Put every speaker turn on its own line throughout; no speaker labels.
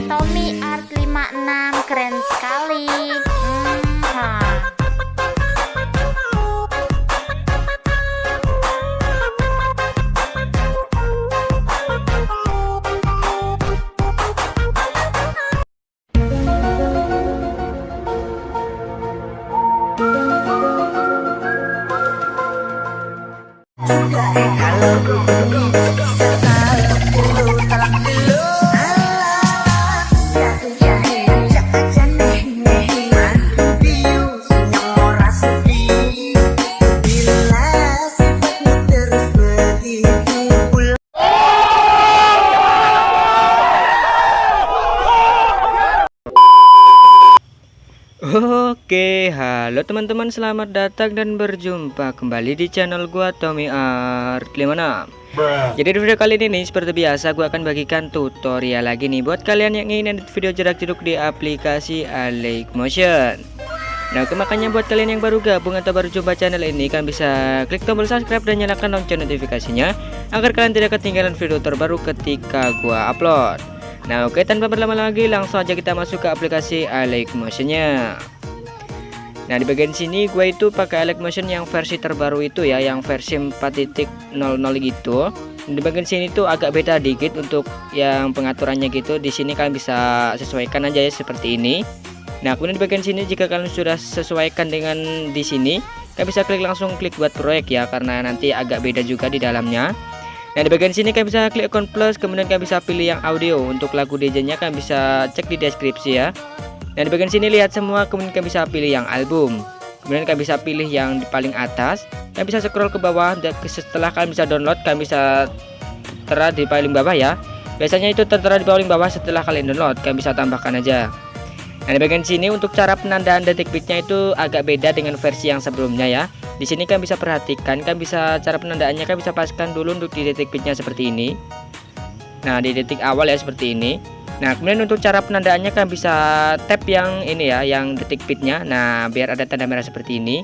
Tommy Art 56, keren sekali. Nah.
Oke, halo teman-teman, selamat datang dan berjumpa kembali di channel gua Tommy Art 56. Jadi di video kali ini seperti biasa gua akan bagikan tutorial lagi nih buat kalian yang ingin edit video jarak jeduk di aplikasi Aligmotion. Nah, makanya buat kalian yang baru gabung atau baru jumpa channel ini, kalian bisa klik tombol subscribe dan nyalakan lonceng notifikasinya agar kalian tidak ketinggalan video terbaru ketika gua upload. Nah, oke, tanpa berlama-lama lagi langsung aja kita masuk ke aplikasi Aligmotion-nya. Nah, di bagian sini gue itu pakai Aligmotion yang versi terbaru itu ya, yang versi 4.00 gitu. Di bagian sini tuh agak beda dikit untuk yang pengaturannya gitu. Di sini kalian bisa sesuaikan aja ya seperti ini. Nah, kemudian di bagian sini jika kalian sudah sesuaikan dengan di sini, kalian bisa langsung klik buat proyek ya, karena nanti agak beda juga di dalamnya. Nah, di bagian sini kalian bisa klik icon plus, kemudian kalian bisa pilih yang audio. Untuk lagu DJ-nya kalian bisa cek di deskripsi ya. Nah, di bagian sini lihat semua, kemudian kalian bisa pilih yang album. Kemudian kalian bisa pilih yang di paling atas. Kalian bisa scroll ke bawah, dan setelah kalian bisa download, kalian bisa tertera di paling bawah ya. Biasanya itu tertera di paling bawah setelah kalian download, kalian bisa tambahkan aja. Nah, di bagian sini untuk cara penandaan detik bitnya itu agak beda dengan versi yang sebelumnya ya. Di sini kalian bisa perhatikan, kalian bisa cara penandaannya kalian bisa paskan dulu untuk di detik bitnya seperti ini. Nah, di detik awal ya seperti ini. Nah, kemudian untuk cara penandaannya kalian bisa tap yang ini ya, yang detik bitnya. Nah, biar ada tanda merah seperti ini.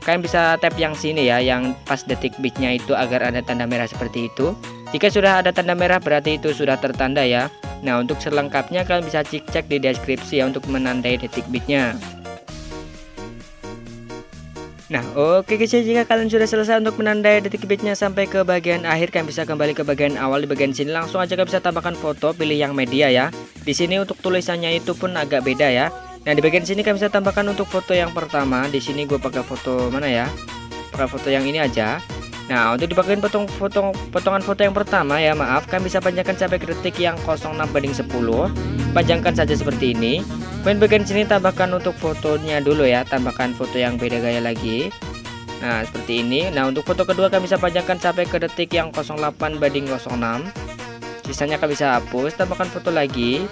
Kalian bisa tap yang sini ya, yang pas detik bitnya itu agar ada tanda merah seperti itu. Jika sudah ada tanda merah berarti itu sudah tertanda ya. Nah, untuk selengkapnya kalian bisa cek di deskripsi ya untuk menandai detik bitnya. Nah, oke guys, jika kalian sudah selesai untuk menandai detik bitnya sampai ke bagian akhir, kalian bisa kembali ke bagian awal. Di bagian sini langsung aja kalian bisa tambahkan foto, pilih yang media ya. Di sini untuk tulisannya itu pun agak beda ya. Nah, di bagian sini kalian bisa tambahkan untuk foto yang pertama. Di sini gue pakai foto mana ya? Pakai foto yang ini aja. Nah, untuk di bagian potongan foto yang pertama ya, maaf, kalian bisa panjangkan sampai ke detik yang 06/10. Panjangkan saja seperti ini. Kemudian bagian sini tambahkan untuk fotonya dulu ya, tambahkan foto yang beda gaya lagi. Nah, seperti ini. Nah, untuk foto kedua kalian bisa panjangkan sampai ke detik yang 08/06. Sisanya kalian bisa hapus, tambahkan foto lagi.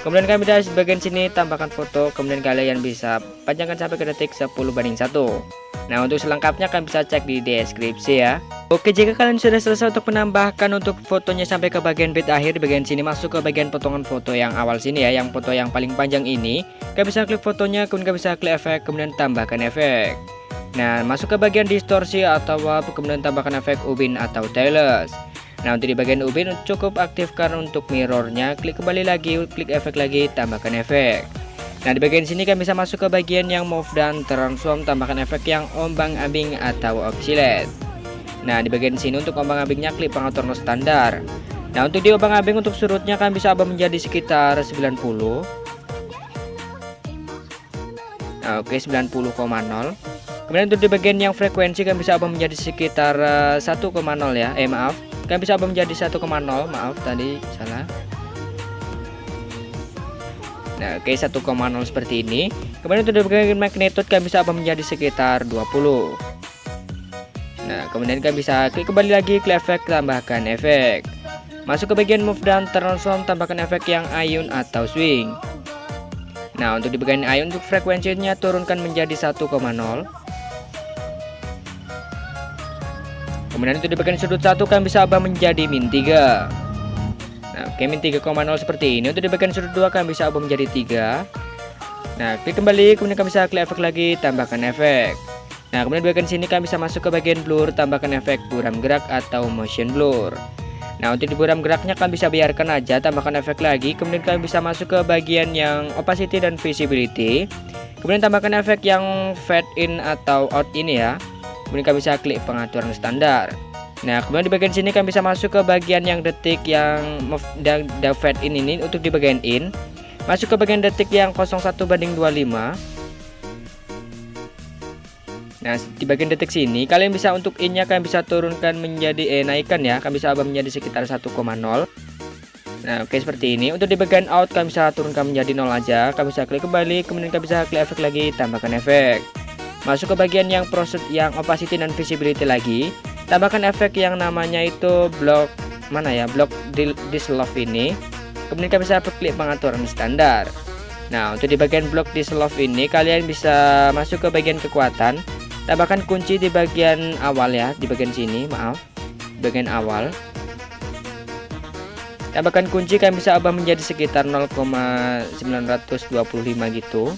Kemudian kalian bisa di bagian sini tambahkan foto, kemudian kalian bisa panjangkan sampai ke detik 10/1. Nah, untuk selengkapnya kalian bisa cek di deskripsi ya. Oke, jika kalian sudah selesai untuk menambahkan untuk fotonya sampai ke bagian bit akhir, di bagian sini masuk ke bagian potongan foto yang awal sini ya, yang foto yang paling panjang ini. Kalian bisa klik fotonya, kemudian kalian bisa klik efek, kemudian tambahkan efek. Nah, masuk ke bagian distorsi atau kemudian tambahkan efek ubin atau tailless. Nah, untuk di bagian ubin cukup aktifkan untuk mirrornya, klik kembali lagi, klik efek lagi, tambahkan efek. Nah, di bagian sini kalian bisa masuk ke bagian yang move dan transform, tambahkan efek yang ombang-ambing atau oscillate. Nah, di bagian sini untuk ombang-ambingnya klik pengatur standar. Nah, untuk di ombang-ambing untuk surutnya kalian bisa ubah menjadi sekitar 90. Nah, oke, 90,0. Kemudian untuk di bagian yang frekuensi kalian bisa ubah menjadi sekitar 1,0 ya. Maaf. Kalian bisa ubah menjadi 1,0. Maaf tadi salah. Nah, oke, 1,0 seperti ini. Kemudian untuk di bagian magnitude kalian bisa ubah menjadi sekitar 20. Nah, kemudian kalian bisa klik kembali lagi, klik efek, tambahkan efek. Masuk ke bagian move dan transform, tambahkan efek yang ayun atau swing. Nah, untuk di bagian ayun untuk frekuensinya turunkan menjadi 1,0. Kemudian untuk di bagian sudut 1 kalian bisa ubah menjadi min 3. Nah, oke, min 3,0 seperti ini. Untuk di bagian sudut 2 kalian bisa ubah menjadi 3. Nah, klik kembali, kemudian kalian bisa klik efek lagi, tambahkan efek. Nah, kemudian di bagian sini kalian bisa masuk ke bagian blur, tambahkan efek buram gerak atau motion blur. Nah, untuk di program geraknya kalian bisa biarkan aja, tambahkan efek lagi. Kemudian kalian bisa masuk ke bagian yang opacity dan visibility. Kemudian tambahkan efek yang fade in atau out ini ya. Kemudian kalian bisa klik pengaturan standar. Nah, kemudian di bagian sini kalian bisa masuk ke bagian yang detik yang fade in ini. Untuk di bagian in, masuk ke bagian detik yang 01:25. Nah, di bagian detik sini kalian bisa untuk in-nya kalian bisa turunkan menjadi naikkan ya, kalian bisa ubah menjadi sekitar 1,0. Nah, oke seperti ini. Untuk di bagian out kalian bisa turunkan menjadi 0 aja, kalian bisa klik kembali, kemudian kalian bisa klik efek lagi, tambahkan efek. Masuk ke bagian yang yang opacity dan visibility lagi, tambahkan efek yang namanya itu block block dissolve ini. Kemudian kalian bisa klik pengaturan standar. Nah, untuk di bagian block dissolve ini kalian bisa masuk ke bagian kekuatan. Tambahkan kunci di bagian awal ya, di bagian sini, bagian awal. Tambahkan kunci, kalian bisa ubah menjadi sekitar 0,925 gitu.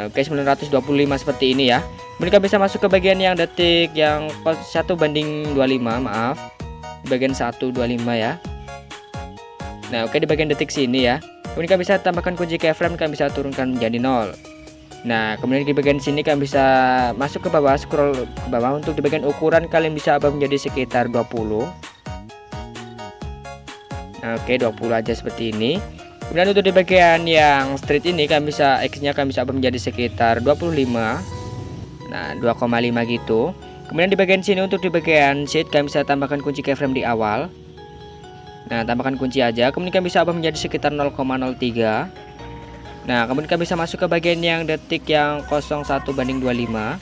Oke, 925 seperti ini ya. Kemudian kalian bisa masuk ke bagian yang detik yang 1:25, di bagian 1:25 ya. Nah, oke di bagian detik sini ya. Kemudian kalian bisa tambahkan kunci keyframe, kalian bisa turunkan menjadi 0. Nah, kemudian di bagian sini kalian bisa masuk ke bawah, scroll ke bawah. Untuk di bagian ukuran kalian bisa ubah menjadi sekitar 20. Nah, oke 20 aja seperti ini. Kemudian untuk di bagian yang straight ini kalian bisa X-nya kalian bisa ubah menjadi sekitar 25. Nah, 2,5 gitu. Kemudian di bagian sini untuk di bagian sheet kalian bisa tambahkan kunci keyframe di awal. Nah, tambahkan kunci aja. Kemudian kalian bisa ubah menjadi sekitar 0,03. Nah, kemudian kalian bisa masuk ke bagian yang detik yang 01:25.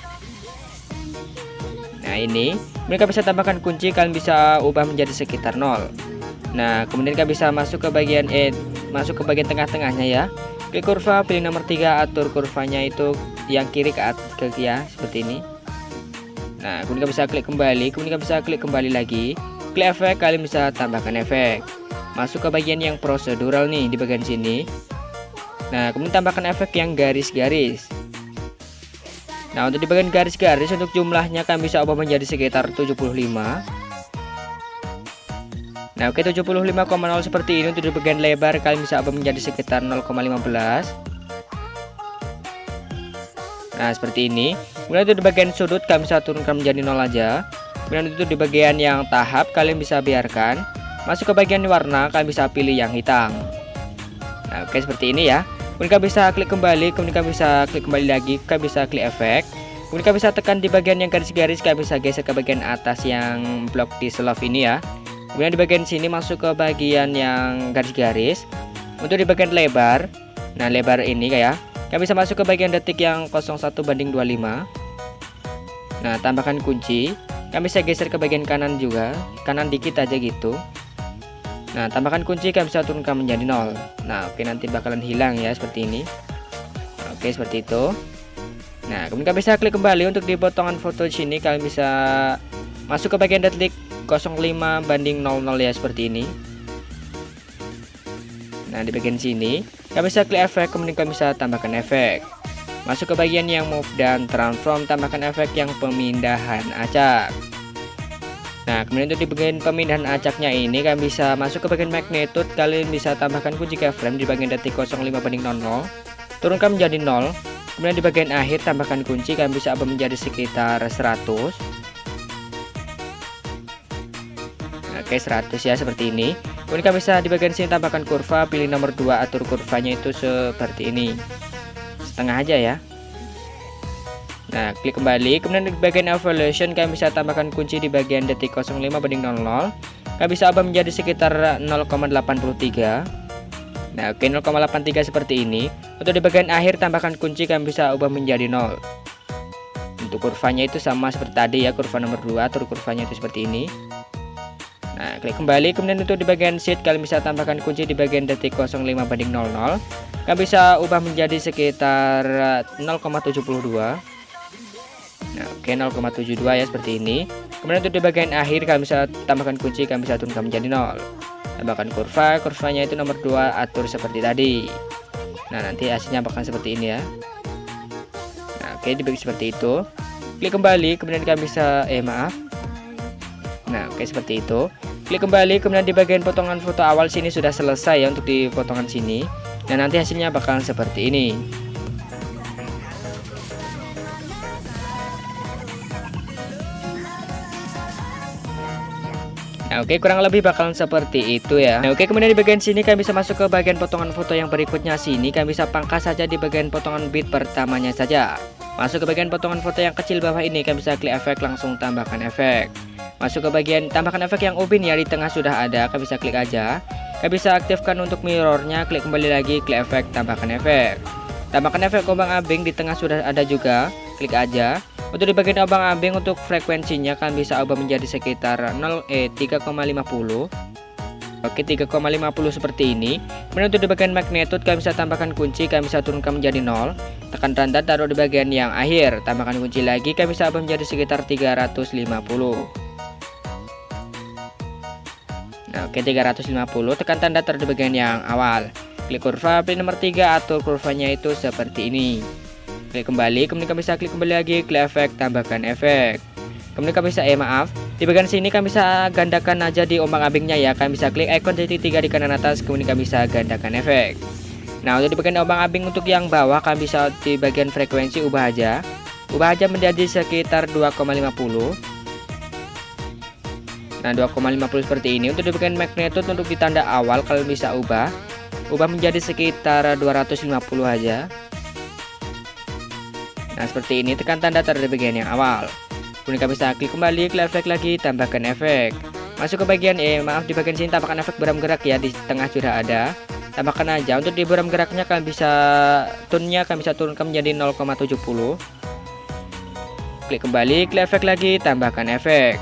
Nah, ini. Kemudian kalian bisa tambahkan kunci, kalian bisa ubah menjadi sekitar 0. Nah, kemudian kalian bisa masuk ke bagian tengah-tengahnya ya. Klik kurva, pilih nomor 3, atur kurvanya itu yang kiri ke ya, seperti ini. Nah, kemudian kalian bisa klik kembali, kemudian kalian bisa klik kembali lagi. Klik efek, kalian bisa tambahkan efek. Masuk ke bagian yang prosedural nih di bagian sini. Nah, kemudian tambahkan efek yang garis-garis. Nah, untuk di bagian garis-garis untuk jumlahnya kalian bisa ubah menjadi sekitar 75. Nah, oke 75,0 seperti ini. Untuk di bagian lebar kalian bisa ubah menjadi sekitar 0,15. Nah, seperti ini. Kemudian untuk di bagian sudut kalian bisa turunkan menjadi 0 aja. Kemudian itu di bagian yang tahap kalian bisa biarkan. Masuk ke bagian warna kalian bisa pilih yang hitam. Nah, oke seperti ini ya. Kemudian kalian bisa klik kembali, kemudian kalian bisa klik kembali lagi, kalian bisa klik efek. Kemudian kalian bisa tekan di bagian yang garis-garis, kalian bisa geser ke bagian atas yang block dissolve ini ya. Kemudian di bagian sini masuk ke bagian yang garis-garis. Untuk di bagian lebar, nah lebar ini kayak kalian bisa masuk ke bagian detik yang 01:25. Nah, tambahkan kunci, kalian bisa geser ke bagian kanan juga, kanan dikit aja gitu. Nah, tambahkan kunci, kalian bisa turunkan menjadi 0. Nah, oke nanti bakalan hilang ya seperti ini. Oke, seperti itu. Nah, kemudian kalian bisa klik kembali. Untuk di potongan foto sini kalian bisa masuk ke bagian detik 05:00 ya seperti ini. Nah, di bagian sini kalian bisa klik efek, kemudian kalian bisa tambahkan efek. Masuk ke bagian yang move dan transform, tambahkan efek yang pemindahan acak. Nah, kemudian untuk di bagian pemindahan acaknya ini kalian bisa masuk ke bagian magnitude, kalian bisa tambahkan kunci keyframe di bagian detik 05:00, turunkan menjadi 0. Kemudian di bagian akhir tambahkan kunci, kalian bisa ubah menjadi sekitar 100. Oke 100 ya seperti ini. Kemudian kalian bisa di bagian sini tambahkan kurva, pilih nomor 2, atur kurvanya itu seperti ini, setengah aja ya. Nah, klik kembali, kemudian di bagian evaluation kalian bisa tambahkan kunci di bagian detik 05:00. Kalian bisa ubah menjadi sekitar 0,83. Nah, oke 0,83 seperti ini. Untuk di bagian akhir tambahkan kunci, kalian bisa ubah menjadi 0. Untuk kurvanya itu sama seperti tadi ya, kurva nomor 2, atur kurvanya itu seperti ini. Nah, klik kembali, kemudian untuk di bagian sheet kalian bisa tambahkan kunci di bagian detik 05:00. Kalian bisa ubah menjadi sekitar 0,72. Nah, oke 0,72 ya seperti ini. Kemudian untuk di bagian akhir kalian bisa tambahkan kunci, kalian bisa turunkan menjadi 0. Tambahkan kurva, kurvanya itu nomor 2, atur seperti tadi. Nah, nanti hasilnya bakal seperti ini ya. Nah, oke dibagi seperti itu. Klik kembali, kemudian kalian bisa Nah, oke seperti itu. Klik kembali, kemudian di bagian potongan foto awal sini sudah selesai ya untuk di potongan sini. Dan nanti hasilnya bakalan seperti ini. Nah, oke, kurang lebih bakalan seperti itu ya. Nah, oke, kemudian di bagian sini kalian bisa masuk ke bagian potongan foto yang berikutnya sini. Kalian bisa pangkas saja di bagian potongan bit pertamanya saja. Masuk ke bagian potongan foto yang kecil bawah ini, kalian bisa klik efek, langsung tambahkan efek. Masuk ke bagian tambahkan efek yang ubin ya, di tengah sudah ada, kalian bisa klik aja. Kalian bisa aktifkan untuk mirrornya, klik kembali lagi, klik efek, tambahkan efek. Tambahkan efek ombang-ambing, di tengah sudah ada juga, klik aja. Untuk di bagian ombang-ambing untuk frekuensinya kan bisa ubah menjadi sekitar 3,50. Oke, 3,50 seperti ini. Kemudian untuk di bagian magnitude kalian bisa tambahkan kunci, kalian bisa turunkan menjadi 0. Tekan tanda taruh di bagian yang akhir, tambahkan kunci lagi, kalian bisa ubah menjadi sekitar 350. Nah, oke, 350. Tekan tanda taruh di bagian yang awal. Klik kurva, pilih nomor 3, atur kurvanya itu seperti ini. Klik kembali, kemudian kalian bisa klik kembali lagi, klik efek, tambahkan efek. Kemudian kalian bisa di bagian sini kalian bisa gandakan aja di ombang-ambingnya ya. Kalian bisa klik ikon titik 3 di kanan atas, kemudian kalian bisa gandakan efek. Nah, untuk di bagian ombang-ambing untuk yang bawah kalian bisa di bagian frekuensi ubah aja menjadi sekitar 2,50. Nah, 2,50 seperti ini. Untuk di bagian magnitude untuk di tanda awal kalian bisa ubah menjadi sekitar 250 aja. Nah, seperti ini, tekan tanda taruh di bagian yang awal. Kemudian kalian bisa klik kembali, klik efek lagi, tambahkan efek. Masuk ke bagian di bagian sini tambahkan efek buram gerak ya, di tengah sudah ada. Tambahkan aja. Untuk di buram geraknya kalian bisa kalian bisa turunkan menjadi 0,70. Klik kembali, klik efek lagi, tambahkan efek.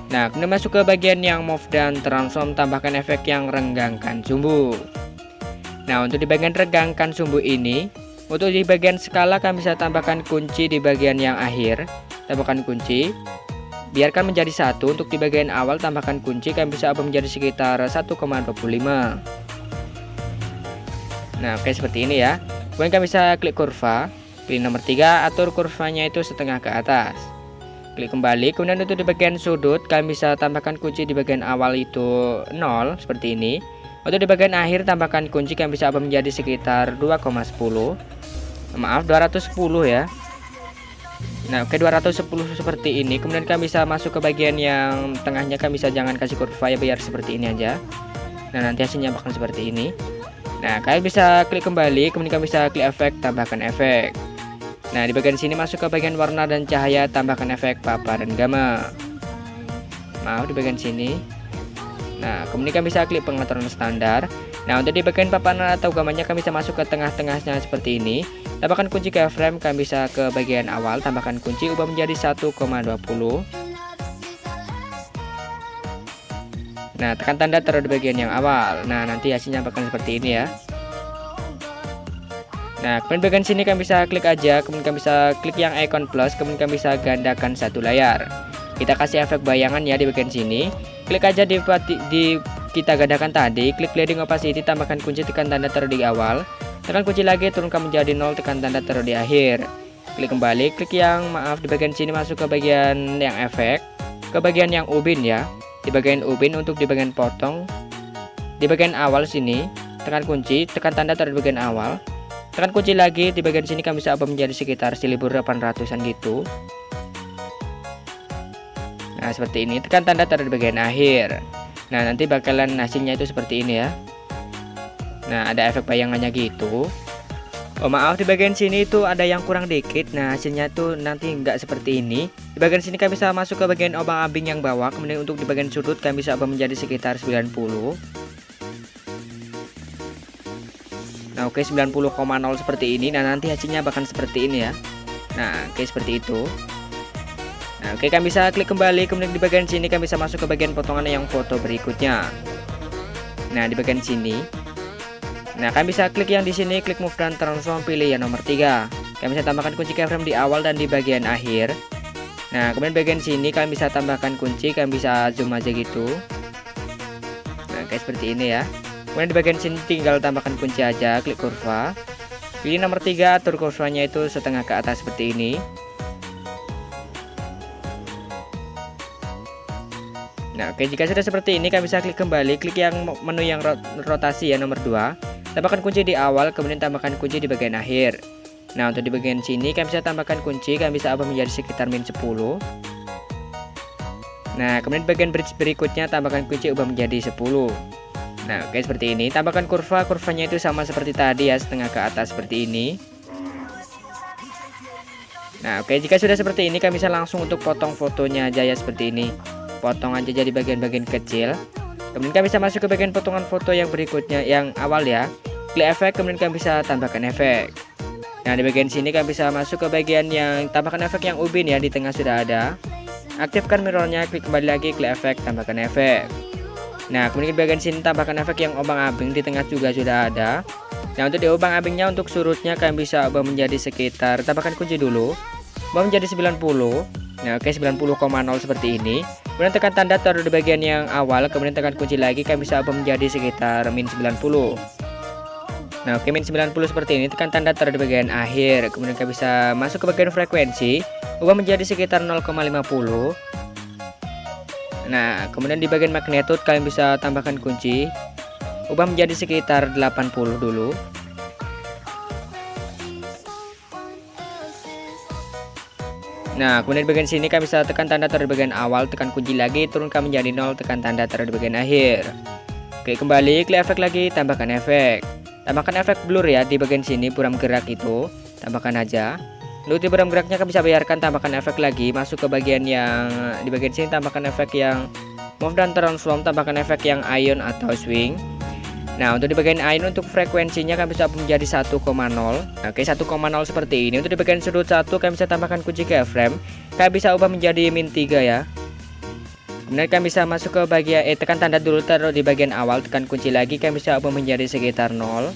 Nah, kemudian masuk ke bagian yang move dan transform, tambahkan efek yang renggangkan sumbu. Nah, untuk di bagian renggangkan sumbu ini, untuk di bagian skala kalian bisa tambahkan kunci di bagian yang akhir. Tambahkan kunci, biarkan menjadi 1. Untuk di bagian awal tambahkan kunci, kalian bisa ubah menjadi sekitar 1,25. Nah, oke, seperti ini ya. Kemudian kalian bisa klik kurva, pilih nomor 3, atur kurvanya itu setengah ke atas. Klik kembali, kemudian untuk di bagian sudut kalian bisa tambahkan kunci di bagian awal itu 0 seperti ini. Untuk di bagian akhir tambahkan kunci, kalian bisa ubah menjadi sekitar 2,10. Maaf, 210 ya. Nah, oke, 210 seperti ini. Kemudian kalian bisa masuk ke bagian yang tengahnya, kalian bisa jangan kasih kurva ya, biar seperti ini aja. Nah, nanti hasilnya bakal seperti ini. Nah, kalian bisa klik kembali, kemudian kalian bisa klik efek, tambahkan efek. Nah, di bagian sini masuk ke bagian warna dan cahaya, tambahkan efek paparan gamma. Maaf, di bagian sini. Nah, kemudian kalian bisa klik pengaturan standar. Nah, untuk di bagian paparan atau gambarnya kalian bisa masuk ke tengah-tengahnya seperti ini. Tambahkan kunci keyframe, kalian bisa ke bagian awal, tambahkan kunci, ubah menjadi 1,20. Nah, tekan tanda taruh di bagian yang awal. Nah, nanti hasilnya bakal seperti ini ya. Nah, kemudian bagian sini kalian bisa klik aja, kemudian kalian bisa klik yang icon plus, kemudian kalian bisa gandakan satu layar. Kita kasih efek bayangan ya di bagian sini. Klik aja di kita gandakan tadi, klik blending opacity, tambahkan kunci, tekan tanda taruh di awal. Tekan kunci lagi, turunkan menjadi 0, tekan tanda taruh di akhir. Klik kembali, klik yang di bagian sini masuk ke bagian yang efek, ke bagian yang ubin ya. Di bagian ubin untuk di bagian potong, di bagian awal sini, tekan kunci, tekan tanda taruh di bagian awal. Tekan kunci lagi, di bagian sini kami bisa ubah menjadi sekitar 1800-an gitu. Nah, seperti ini, tekan tanda taruh di bagian akhir. Nah, nanti bakalan hasilnya itu seperti ini ya. Nah, ada efek bayangannya gitu. Oh, maaf, di bagian sini itu ada yang kurang dikit. Nah, hasilnya tuh nanti nggak seperti ini. Di bagian sini kami bisa masuk ke bagian ombang-ambing yang bawah. Kemudian untuk di bagian sudut kami bisa ubah menjadi sekitar 90. Nah, oke, 90,0 seperti ini. Nah, nanti hasilnya bahkan seperti ini ya. Nah, oke, seperti itu. Nah, oke, kami bisa klik kembali. Kemudian di bagian sini kami bisa masuk ke bagian potongan yang foto berikutnya. Nah, di bagian sini. Nah, kalian bisa klik yang di sini, klik move dan transform, pilih yang nomor 3. Kalian bisa tambahkan kunci keyframe di awal dan di bagian akhir. Nah, kemudian bagian sini kalian bisa tambahkan kunci, kalian bisa zoom aja gitu. Nah, kayak seperti ini ya. Kemudian di bagian sini tinggal tambahkan kunci aja, klik kurva. Pilih nomor 3, atur kurvanya itu setengah ke atas seperti ini. Nah, oke, jika sudah seperti ini kalian bisa klik kembali, klik yang menu yang rotasi ya, nomor 2. Tambahkan kunci di awal, kemudian tambahkan kunci di bagian akhir. Nah, untuk di bagian sini kalian bisa tambahkan kunci, kalian bisa ubah menjadi sekitar min 10. Nah, kemudian di bagian bridge berikutnya tambahkan kunci, ubah menjadi 10. Nah, oke, seperti ini. Tambahkan kurva, kurvanya itu sama seperti tadi ya, setengah ke atas seperti ini. Nah, oke, jika sudah seperti ini kalian bisa langsung untuk potong fotonya aja ya, seperti ini. Potong aja jadi bagian-bagian kecil. Kemudian kalian bisa masuk ke bagian potongan foto yang berikutnya, yang awal ya. Klik efek, kemudian kalian bisa tambahkan efek. Nah, di bagian sini kalian bisa masuk ke bagian yang tambahkan efek yang ubin ya, di tengah sudah ada. Aktifkan mirrornya, klik kembali lagi, klik efek, tambahkan efek. Nah, kemudian di bagian sini tambahkan efek yang obang-abing, di tengah juga sudah ada. Nah, untuk di obang-abingnya, untuk surutnya kalian bisa ubah menjadi sekitar, tambahkan kunci dulu, ubah menjadi 90. Nah, oke, 90,0 seperti ini. Kemudian tekan tanda taruh di bagian yang awal, kemudian tekan kunci lagi, kalian bisa ubah menjadi sekitar min 90. Nah, oke, min 90 seperti ini, tekan tanda taruh di bagian akhir, kemudian kalian bisa masuk ke bagian frekuensi, ubah menjadi sekitar 0,50. Nah, kemudian di bagian magnitude kalian bisa tambahkan kunci, ubah menjadi sekitar 80 dulu. Nah, kemudian di bagian sini kalian bisa tekan tanda taruh di bagian awal, tekan kunci lagi, turunkan menjadi 0, tekan tanda taruh di bagian akhir. Oke, kembali, klik efek lagi, tambahkan efek. Tambahkan efek blur ya, di bagian sini buram gerak itu, tambahkan aja. Untuk di buram geraknya kalian bisa biarkan, tambahkan efek lagi, masuk ke bagian yang di bagian sini tambahkan efek yang move dan transform, tambahkan efek yang ion atau swing. Nah, untuk di bagian ion, untuk frekuensinya kalian bisa menjadi 1,0. Oke, 1,0 seperti ini. Untuk di bagian sudut 1 kalian bisa tambahkan kunci keyframe, kalian bisa ubah menjadi min 3 ya. Kemudian kalian bisa masuk ke bagian tekan tanda dulu, taruh di bagian awal, tekan kunci lagi, kalian bisa ubah menjadi sekitar 0.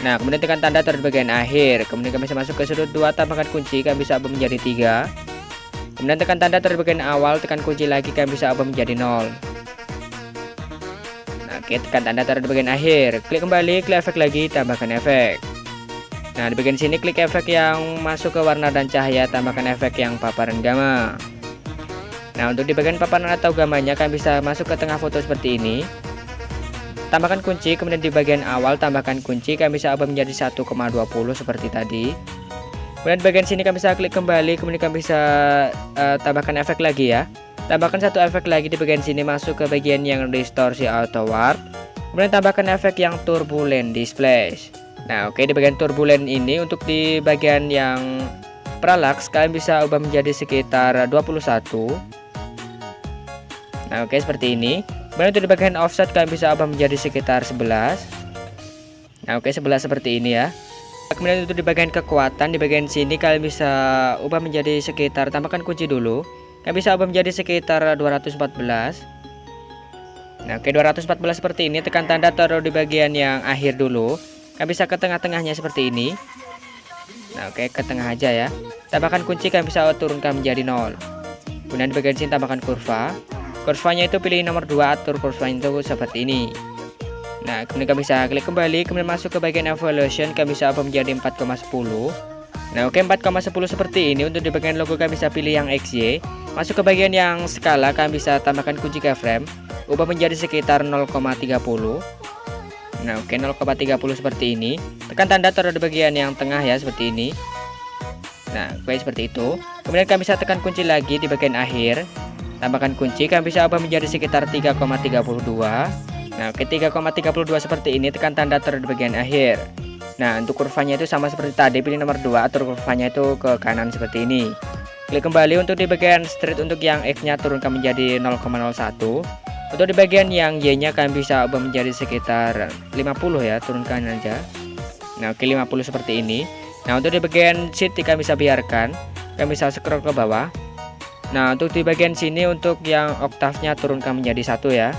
Nah, kemudian tekan tanda taruh di bagian akhir, kemudian kalian bisa masuk ke sudut 2, tambahkan kunci, kalian bisa ubah menjadi 3. Kemudian tekan tanda taruh di bagian awal, tekan kunci lagi, kalian bisa ubah menjadi 0. Oke, tekan tanda taruh di bagian akhir, klik kembali, klik efek lagi, tambahkan efek. Nah, di bagian sini klik efek yang masuk ke warna dan cahaya, tambahkan efek yang paparan gamma. Nah, untuk di bagian paparan atau gamanya kalian bisa masuk ke tengah foto seperti ini. Tambahkan kunci, kemudian di bagian awal tambahkan kunci, kalian bisa ubah menjadi 1,20 seperti tadi. Kemudian di bagian sini kalian bisa klik kembali, kemudian kalian bisa tambahkan efek lagi ya. Tambahkan satu efek lagi di bagian sini, masuk ke bagian yang distorsi auto warp. Kemudian tambahkan efek yang turbulent displace. Nah, oke, di bagian turbulent ini untuk di bagian yang parallax kalian bisa ubah menjadi sekitar 21. Nah, oke, seperti ini. Kemudian untuk di bagian offset kalian bisa ubah menjadi sekitar 11. Nah, oke, 11 seperti ini ya. Kemudian untuk di bagian kekuatan, di bagian sini kalian bisa ubah menjadi sekitar, tambahkan kunci dulu. Kalian bisa ubah menjadi sekitar 214. Nah, oke, 214 seperti ini, tekan tanda taruh di bagian yang akhir dulu. Kalian bisa ke tengah-tengahnya seperti ini. Nah, oke, ke tengah aja ya. Tambahkan kunci, kalian bisa turunkan menjadi 0. Kemudian di bagian sini tambahkan kurva. Kurvanya itu pilih nomor 2, atur kurvanya itu seperti ini. Nah, kemudian kalian bisa klik kembali, kemudian masuk ke bagian evaluation, kalian bisa ubah menjadi 4,10. Nah, oke, 4,10 seperti ini. Untuk di bagian logo kalian bisa pilih yang XY. Masuk ke bagian yang skala, kalian bisa tambahkan kunci keyframe, ubah menjadi sekitar 0,30. Nah, oke, 0,30 seperti ini. Tekan tanda taruh di bagian yang tengah ya, seperti ini. Nah, oke, seperti itu. Kemudian kalian bisa tekan kunci lagi di bagian akhir. Tambahkan kunci, kalian bisa ubah menjadi sekitar 3,32. Nah, oke, 3,32 seperti ini. Tekan tanda taruh di bagian akhir. Nah, untuk kurvanya itu sama seperti tadi, pilih nomor 2, atur kurvanya itu ke kanan seperti ini. Klik kembali. Untuk di bagian straight, untuk yang X-nya turunkan menjadi 0,01. Untuk di bagian yang Y-nya kalian bisa ubah menjadi sekitar 50 ya, turunkan aja. Nah, oke, 50 seperti ini. Nah, untuk di bagian shift kalian bisa biarkan, kalian bisa scroll ke bawah. Nah, untuk di bagian sini untuk yang oktavnya turunkan menjadi 1 ya.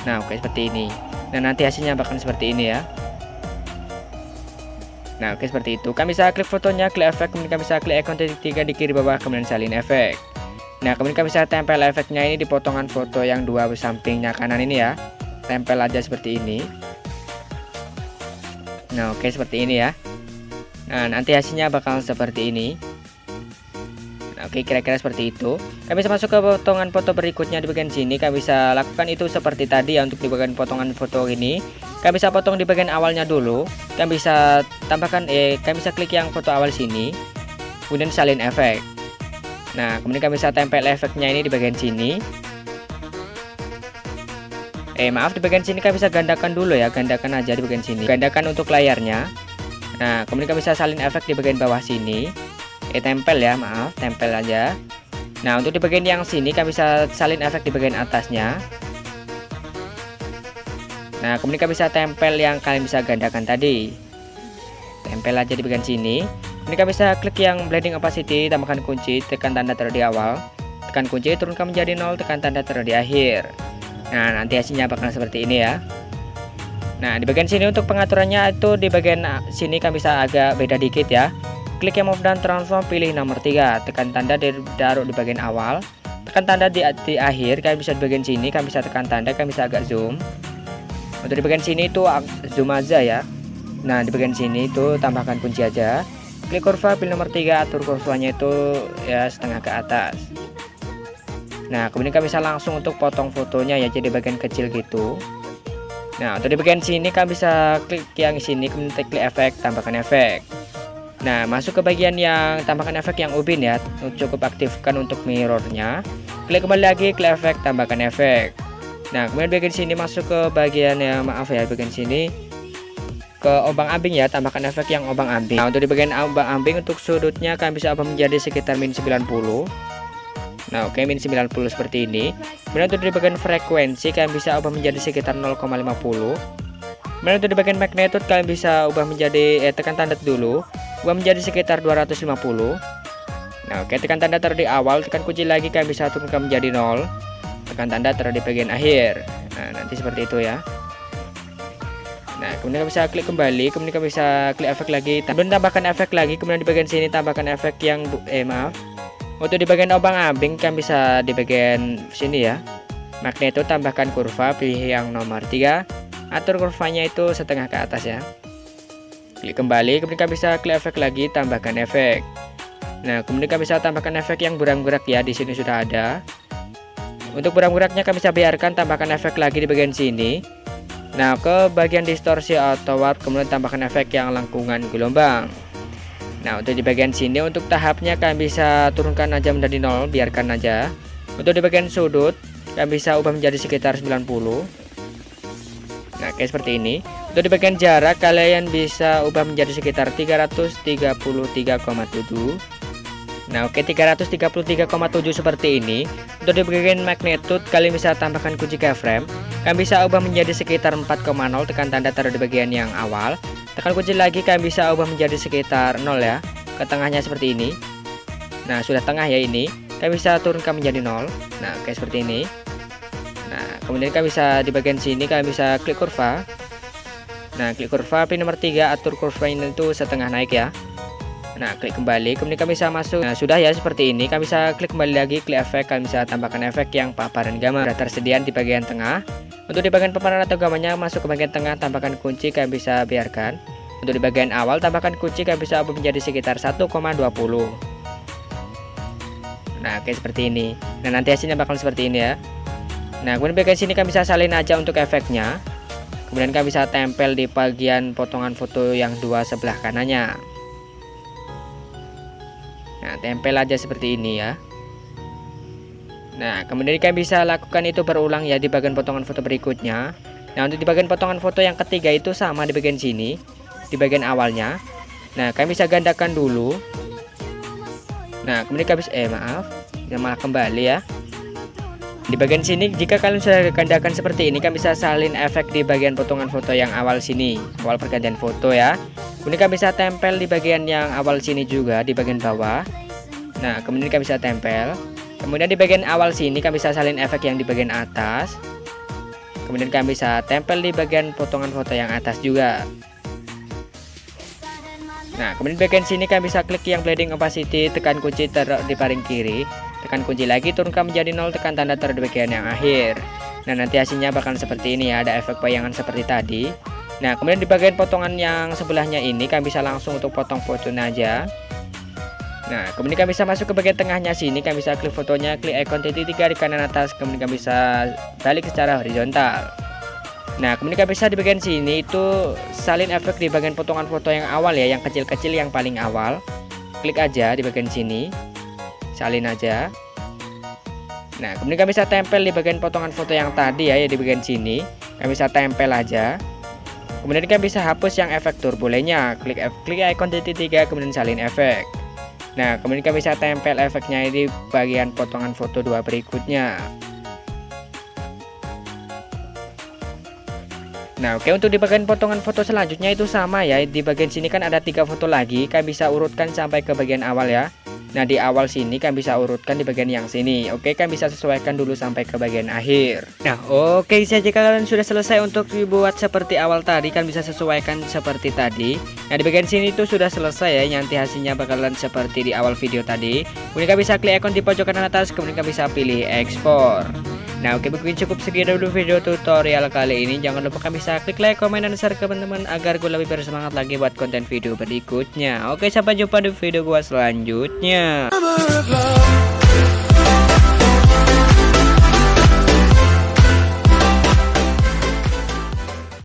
Nah, oke, seperti ini. Nah, nanti hasilnya bakal seperti ini ya. Nah, oke, seperti itu. Kalian bisa klik fotonya, klik efek, kemudian kalian bisa klik ikon titik 3 di kiri bawah, kemudian salin efek. Nah, kemudian kalian bisa tempel efeknya ini di potongan foto yang 2 sampingnya kanan ini ya. Tempel aja seperti ini. Nah, oke, seperti ini ya. Nah, nanti hasilnya bakal seperti ini. Nah, Nah, oke, kira-kira seperti itu. Kami bisa masuk ke potongan foto berikutnya di bagian sini. Kami bisa lakukan itu seperti tadi ya untuk di bagian potongan foto ini. Kami bisa potong di bagian awalnya dulu. Kami bisa tambahkan kami bisa klik yang foto awal sini. Kemudian salin efek. Nah, kemudian kami bisa tempel efeknya ini di bagian sini. Maaf, di bagian sini kami bisa gandakan dulu ya, gandakan aja di bagian sini. Gandakan untuk layarnya. Nah, kemudian kami bisa salin efek di bagian bawah sini. Tempel ya, maaf, tempel aja. Nah, untuk di bagian yang sini kami bisa salin efek di bagian atasnya. Nah, kemudian kami bisa tempel yang kalian bisa gandakan tadi. Tempel aja di bagian sini. Kemudian kami bisa klik yang blending opacity, tambahkan kunci, tekan tanda taruh di awal. Tekan kunci, turunkan menjadi 0, tekan tanda taruh di akhir. Nah, nanti hasilnya bakal seperti ini ya. Nah, di bagian sini untuk pengaturannya itu di bagian sini kami bisa agak beda dikit ya. Klik yang move dan transform, pilih nomor 3, tekan tanda taruh di bagian awal, tekan tanda di akhir. Kalian bisa di bagian sini, kami bisa tekan tanda, kami bisa agak zoom. Untuk di bagian sini itu zoom aja ya. Nah, di bagian sini itu tambahkan kunci aja. Klik kurva, pilih nomor 3, atur kurvanya itu ya setengah ke atas. Nah, kemudian kami bisa langsung untuk potong fotonya ya, jadi bagian kecil gitu. Nah, untuk di bagian sini kami bisa klik yang sini, kemudian klik efek, tambahkan efek. Nah, masuk ke bagian yang tambahkan efek yang ubin ya, cukup aktifkan untuk mirrornya. Klik kembali lagi, klik efek, tambahkan efek. Nah, kemudian bagian sini masuk ke bagian yang maaf ya, bagian sini ke ombang ambing ya, tambahkan efek yang ombang ambing. Nah, untuk di bagian ombang ambing untuk sudutnya kami bisa ubah menjadi sekitar min 90. Nah, oke, min 90 seperti ini. Kemudian untuk di bagian frekuensi kalian bisa ubah menjadi sekitar 0,50. Kemudian untuk di bagian magnitude kalian bisa ubah menjadi tekan tanda dulu, ubah menjadi sekitar 250. Nah, oke, tekan tanda taruh di awal, tekan kunci lagi, kalian bisa turunkan menjadi 0. Tekan tanda taruh di bagian akhir. Nah, nanti seperti itu ya. Nah, kemudian kalian bisa klik kembali, kemudian kalian bisa klik efek lagi, kemudian tambahkan efek lagi, kemudian di bagian sini tambahkan efek yang untuk di bagian obang ambing kalian bisa di bagian sini ya. Magneto tambahkan kurva, pilih yang nomor 3. Atur kurvanya itu setengah ke atas ya. Klik kembali, kemudian kalian bisa klik efek lagi, tambahkan efek. Nah, kemudian kalian bisa tambahkan efek yang berang-gerak ya, di sini sudah ada. Untuk berang-geraknya kalian bisa biarkan, tambahkan efek lagi di bagian sini. Nah, ke bagian distorsi atau warp, kemudian tambahkan efek yang lengkungan gelombang. Nah, untuk di bagian sini untuk tahapnya kalian bisa turunkan aja menjadi 0, biarkan aja. Untuk di bagian sudut kalian bisa ubah menjadi sekitar 90. Nah, kayak seperti ini. Untuk di bagian jarak kalian bisa ubah menjadi sekitar 333,7. Nah, oke, 333,7 seperti ini. Untuk di bagian magnitude kalian bisa tambahkan kunci keyframe. Kalian bisa ubah menjadi sekitar 4,0, tekan tanda taruh di bagian yang awal. Tekan kunci lagi, kalian bisa ubah menjadi sekitar 0 ya. Ke tengahnya seperti ini. Nah, sudah tengah ya ini. Kalian bisa turunkan menjadi 0. Nah, kayak seperti ini. Nah, kemudian kalian bisa di bagian sini kalian bisa klik kurva. Nah, klik kurva, pilih nomor 3, atur kurva ini itu setengah naik ya. Nah, klik kembali, kemudian kalian bisa masuk. Nah, sudah ya seperti ini. Kalian bisa klik kembali lagi, klik efek, kalian bisa tambahkan efek yang paparan gambar. Sudah tersedia di bagian tengah. Untuk di bagian paparan atau gambarnya masuk ke bagian tengah, tambahkan kunci, kalian bisa biarkan. Untuk di bagian awal tambahkan kunci, kalian bisa ubah menjadi sekitar 1,20. Nah, kayak seperti ini. Nah, nanti hasilnya bakal seperti ini ya. Nah, kemudian bagian sini kalian bisa salin aja untuk efeknya. Kemudian kalian bisa tempel di bagian potongan foto yang dua sebelah kanannya. Nah, tempel aja seperti ini ya. Nah, kemudian kalian bisa lakukan itu berulang ya di bagian potongan foto berikutnya. Nah, untuk di bagian potongan foto yang ketiga itu sama di bagian sini, di bagian awalnya. Nah, kalian bisa gandakan dulu. Nah, kemudian kalian bisa malah kembali ya. Di bagian sini jika kalian sudah gandakan seperti ini, kalian bisa salin efek di bagian potongan foto yang awal sini, awal pergantian foto ya. Kemudian kalian bisa tempel di bagian yang awal sini juga di bagian bawah. Nah, kemudian kalian bisa tempel. Kemudian di bagian awal sini kalian bisa salin efek yang di bagian atas. Kemudian kalian bisa tempel di bagian potongan foto yang atas juga. Nah, kemudian bagian sini kalian bisa klik yang blending opacity, tekan kunci di paling kiri. Tekan kunci lagi, turunkan menjadi 0, tekan tanda taruh di bagian yang akhir. Nah, nanti hasilnya bakal seperti ini ya, ada efek bayangan seperti tadi. Nah, kemudian di bagian potongan yang sebelahnya ini kalian bisa langsung untuk potong fotonya aja. Nah, kemudian kalian bisa masuk ke bagian tengahnya sini, kalian bisa klik fotonya, klik ikon titik 3 di kanan atas, kemudian kalian bisa balik secara horizontal. Nah, kemudian kalian bisa di bagian sini itu salin efek di bagian potongan foto yang awal ya, yang kecil-kecil yang paling awal. Klik aja di bagian sini, salin aja. Nah, kemudian kalian bisa tempel di bagian potongan foto yang tadi ya, di bagian sini. Kalian bisa tempel aja. Kemudian kalian bisa hapus yang efek turbulennya, klik ikon titik 3 kemudian salin efek. Nah, kemudian kalian bisa tempel efeknya di bagian potongan foto 2 berikutnya. Nah, oke, untuk di bagian potongan foto selanjutnya itu sama ya. Di bagian sini kan ada 3 foto lagi, kalian bisa urutkan sampai ke bagian awal ya. Nah, di awal sini kalian bisa urutkan di bagian yang sini. Oke, kalian bisa sesuaikan dulu sampai ke bagian akhir. Nah, oke, jika kalian sudah selesai untuk dibuat seperti awal tadi, kalian bisa sesuaikan seperti tadi. Nah, di bagian sini itu sudah selesai ya. Nanti hasilnya bakalan seperti di awal video tadi. Kemudian kalian bisa klik ikon di pojok kanan atas, kemudian kalian bisa pilih ekspor. Nah, oke, mungkin cukup segitu dulu video tutorial kali ini. Jangan lupa kalian bisa klik like, komen, dan share ke teman-teman agar gue lebih bersemangat lagi buat konten video berikutnya. Oke, sampai jumpa di video gue selanjutnya.